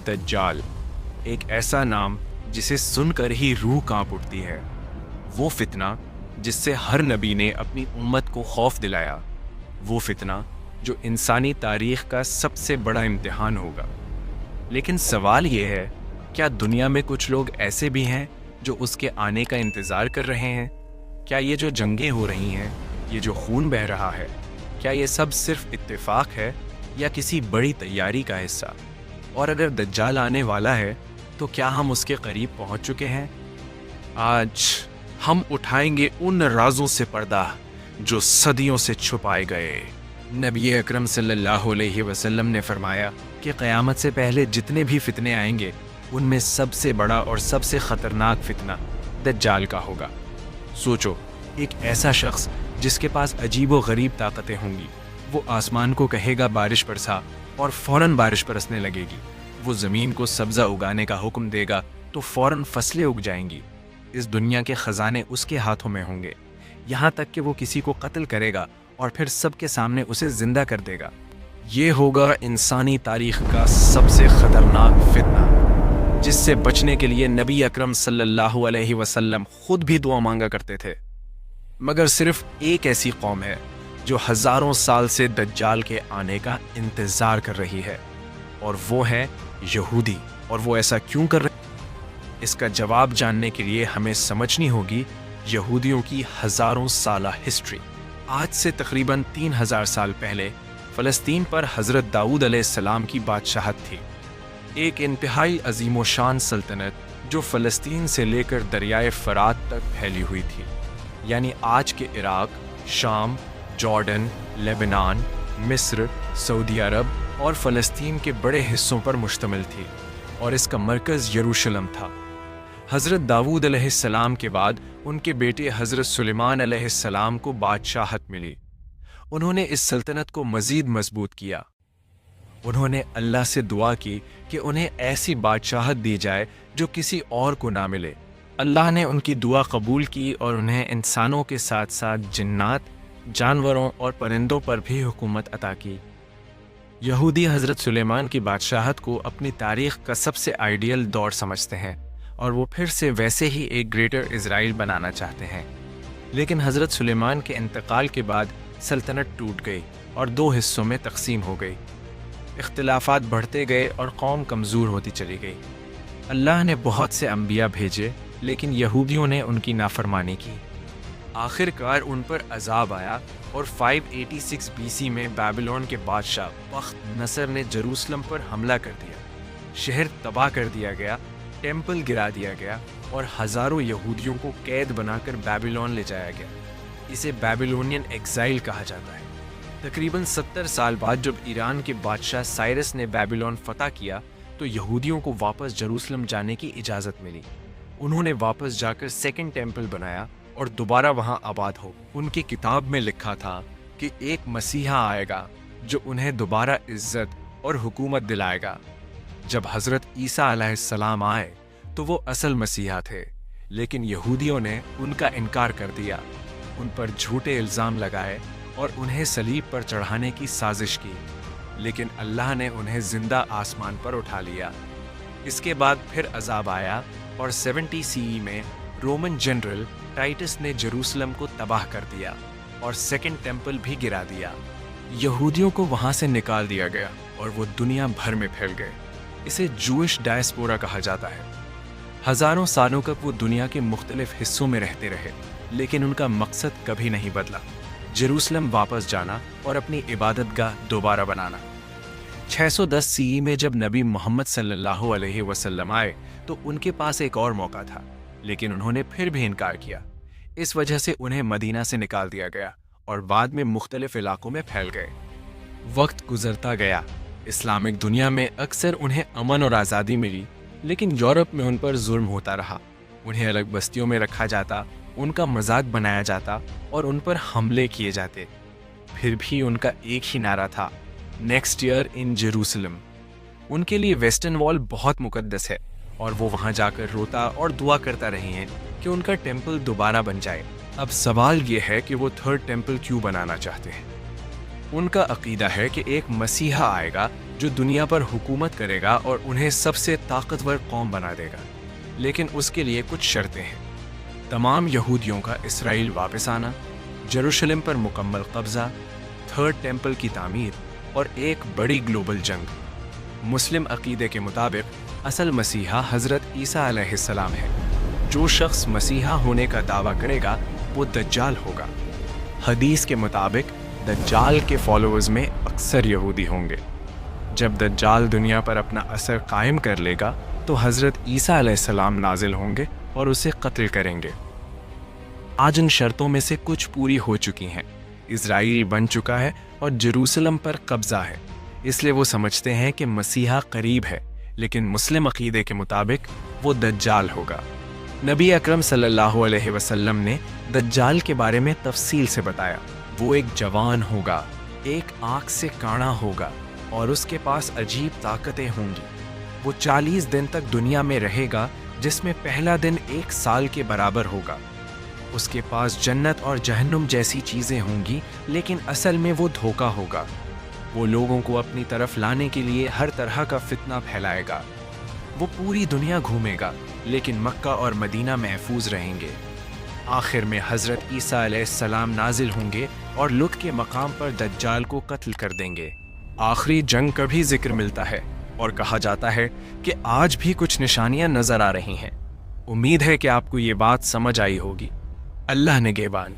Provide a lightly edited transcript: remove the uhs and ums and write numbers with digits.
दज्जाल, एक ऐसा नाम जिसे सुनकर ही रूह कांप उठती है। वो फितना जिससे हर नबी ने अपनी उम्मत को खौफ दिलाया, वो फितना जो इंसानी तारीख का सबसे बड़ा इम्तिहान होगा। लेकिन सवाल ये है, क्या दुनिया में कुछ लोग ऐसे भी हैं जो उसके आने का इंतज़ार कर रहे हैं? क्या ये जो जंगें हो रही हैं, ये जो खून बह रहा है, क्या ये सब सिर्फ इत्तेफाक है या किसी बड़ी तैयारी का हिस्सा? और अगर दज्जाल आने वाला है तो क्या हम उसके करीब पहुंच चुके हैं? आज हम उठाएंगे उन राजों से पर्दा जो सदियों से छुपाए गए। नबी अकरम सल्लल्लाहु अलैहि वसल्लम ने फरमाया कि क़यामत से पहले जितने भी फितने आएंगे उनमें सबसे बड़ा और सबसे ख़तरनाक फितना दज्जाल का होगा। सोचो, एक ऐसा शख्स जिसके पास अजीब व गरीब ताकतें होंगी। वो आसमान को कहेगा बारिश बरसा और फ़ौरन बारिश बरसने लगेगी। वो ज़मीन को सब्ज़ा उगाने का हुक्म देगा तो फ़ौरन फसलें उग जाएंगी। इस दुनिया के ख़जाने उसके हाथों में होंगे, यहाँ तक कि वो किसी को कत्ल करेगा और फिर सबके सामने उसे ज़िंदा कर देगा। ये होगा इंसानी तारीख़ का सबसे ख़तरनाक फितना, जिससे बचने के लिए नबी अकरम सल्लल्लाहु अलैहि वसल्लम खुद भी दुआ मांगा करते थे। मगर सिर्फ एक ऐसी कौम है जो हज़ारों साल से दज्जाल के आने का इंतज़ार कर रही है, और वो है यहूदी। और वो ऐसा क्यों कर रहे? इसका जवाब जानने के लिए हमें समझनी होगी यहूदियों की हज़ारों साला हिस्ट्री। आज से तकरीबन 3000 साल पहले फ़लस्तीन पर हज़रत दाऊद अलैहिस्सलाम की बादशाहत थी, एक इंतहाई अजीमोशान सल्तनत जो फ़लस्तीन से लेकर दरियाए फ़रात तक फैली हुई थी, यानी आज के इराक, शाम, जॉर्डन, लेबनान, मिस्र, सऊदी अरब और फ़लस्तीन के बड़े हिस्सों पर मुश्तमिल थी, और इसका मरकज़ यरूशलेम था। हज़रत दाऊद अलैहिस्सलाम के बाद उनके बेटे हज़रत सुलेमान अलैहिस्सलाम को बादशाहत मिली। उन्होंने इस सल्तनत को मज़ीद मजबूत किया। उन्होंने अल्लाह से दुआ की कि उन्हें ऐसी बादशाहत दी जाए जो किसी और को ना मिले। अल्लाह ने उनकी दुआ कबूल की और उन्हें इंसानों के साथ साथ जिन्नात, जानवरों और परिंदों पर भी हुकूमत अता की। यहूदी हज़रत सुलेमान की बादशाहत को अपनी तारीख़ का सबसे आइडियल दौर समझते हैं, और वो फिर से वैसे ही एक ग्रेटर इज़राइल बनाना चाहते हैं। लेकिन हज़रत सुलेमान के इंतकाल के बाद सल्तनत टूट गई और दो हिस्सों में तकसीम हो गई। इख्तिलाफ़ात बढ़ते गए और कौम कमज़ोर होती चली गई। अल्लाह ने बहुत से अंबिया भेजे, लेकिन यहूदियों ने उनकी नाफरमानी की। आखिरकार उन पर अजाब आया और 586 BC में बेबीलोन के बादशाह बख्त नसर ने जेरूसलम पर हमला कर दिया। शहर तबाह कर दिया गया, टेम्पल गिरा दिया गया और हज़ारों यहूदियों को कैद बनाकर बेबीलोन ले जाया गया। इसे बेबीलोनियन एक्साइल कहा जाता है। तकरीबन 70 साल बाद जब ईरान के बादशाह साइरस ने बेबीलोन फतह किया तो यहूदियों को वापस जेरूसलम जाने की इजाज़त मिली। उन्होंने वापस जाकर सेकंड टेम्पल बनाया और दोबारा वहाँ आबाद हो। उनकी किताब में लिखा था कि एक मसीहा आएगा जो उन्हें दोबारा इज्जत और हुकूमत दिलाएगा। जब हज़रत ईसा अलैहिस्सलाम आए तो वो असल मसीहा थे, लेकिन यहूदियों ने उनका इनकार कर दिया, उन पर झूठे इल्ज़ाम लगाए और उन्हें सलीब पर चढ़ाने की साजिश की। लेकिन अल्लाह ने उन्हें ज़िंदा आसमान पर उठा लिया। इसके बाद फिर अजाब आया और 70 CE में रोमन जनरल टाइटस ने जेरूसलम को तबाह कर दिया और सेकंड टेम्पल भी गिरा दिया। यहूदियों को वहाँ से निकाल दिया गया और वो दुनिया भर में फैल गए। इसे जूइश डायस्पोरा कहा जाता है। हज़ारों सालों तक वो दुनिया के मुख्तलिफ हिस्सों में रहते रहे, लेकिन उनका मकसद कभी नहीं बदला, जेरूसलम वापस जाना और अपनी इबादतगाह दोबारा बनाना। 610 CE में जब नबी मोहम्मद सल्लल्लाहु अलैहि वसल्लम आए तो उनके पास एक और मौका था, लेकिन उन्होंने फिर भी इनकार किया। इस वजह से उन्हें मदीना से निकाल दिया गया और बाद में मुख्तलिफ इलाकों में फैल गए। वक्त गुजरता गया, इस्लामिक दुनिया में अक्सर उन्हें अमन और आज़ादी मिली, लेकिन यूरोप में उन पर जुल्म होता रहा। उन्हें अलग बस्तियों में रखा जाता, उनका मजाक बनाया जाता और उन पर हमले किए जाते। फिर भी उनका एक ही नारा था, नेक्स्ट ईयर इन जेरूसलम। उनके लिए वेस्टर्न वॉल बहुत मुकद्दस है और वो वहाँ जाकर रोता और दुआ करता रहे हैं कि उनका टेम्पल दोबारा बन जाए। अब सवाल ये है कि वो थर्ड टेम्पल क्यों बनाना चाहते हैं। ان کا عقیدہ ہے کہ ایک مسیحا آئے گا جو دنیا پر حکومت کرے گا اور انہیں سب سے طاقتور قوم بنا دے گا، لیکن اس کے لیے کچھ شرطیں ہیں۔ تمام یہودیوں کا اسرائیل واپس آنا، جیروشلم پر مکمل قبضہ، تھرڈ ٹیمپل کی تعمیر اور ایک بڑی گلوبل جنگ۔ مسلم عقیدے کے مطابق اصل مسیحا حضرت عیسیٰ علیہ السلام ہے۔ جو شخص مسیحا ہونے کا دعویٰ کرے گا وہ دجال ہوگا۔ حدیث کے مطابق دجال کے فالوورز میں اکثر یہودی ہوں گے۔ جب دجال دنیا پر اپنا اثر قائم کر لے گا تو حضرت عیسیٰ علیہ السلام نازل ہوں گے اور اسے قتل کریں گے۔ آج ان شرطوں میں سے کچھ پوری ہو چکی ہیں۔ اسرائیل بن چکا ہے اور جیروسلم پر قبضہ ہے، اس لیے وہ سمجھتے ہیں کہ مسیحا قریب ہے، لیکن مسلم عقیدے کے مطابق وہ دجال ہوگا۔ نبی اکرم صلی اللہ علیہ وسلم نے دجال کے بارے میں تفصیل سے بتایا۔ وہ ایک جوان ہوگا، ایک آنکھ سے کانا ہوگا اور اس کے پاس عجیب طاقتیں ہوں گی۔ وہ 40 دن تک دنیا میں رہے گا، جس میں پہلا دن 1 سال کے برابر ہوگا۔ اس کے پاس جنت اور جہنم جیسی چیزیں ہوں گی، لیکن اصل میں وہ دھوکہ ہوگا۔ وہ لوگوں کو اپنی طرف لانے کے لیے ہر طرح کا فتنہ پھیلائے گا۔ وہ پوری دنیا گھومے گا، لیکن مکہ اور مدینہ محفوظ رہیں گے۔ آخر میں حضرت عیسیٰ علیہ السلام نازل ہوں گے اور لط کے مقام پر دجال کو قتل کر دیں گے۔ آخری جنگ کا بھی ذکر ملتا ہے اور کہا جاتا ہے کہ آج بھی کچھ نشانیاں نظر آ رہی ہیں۔ امید ہے کہ آپ کو یہ بات سمجھ آئی ہوگی۔ اللہ نگہبان۔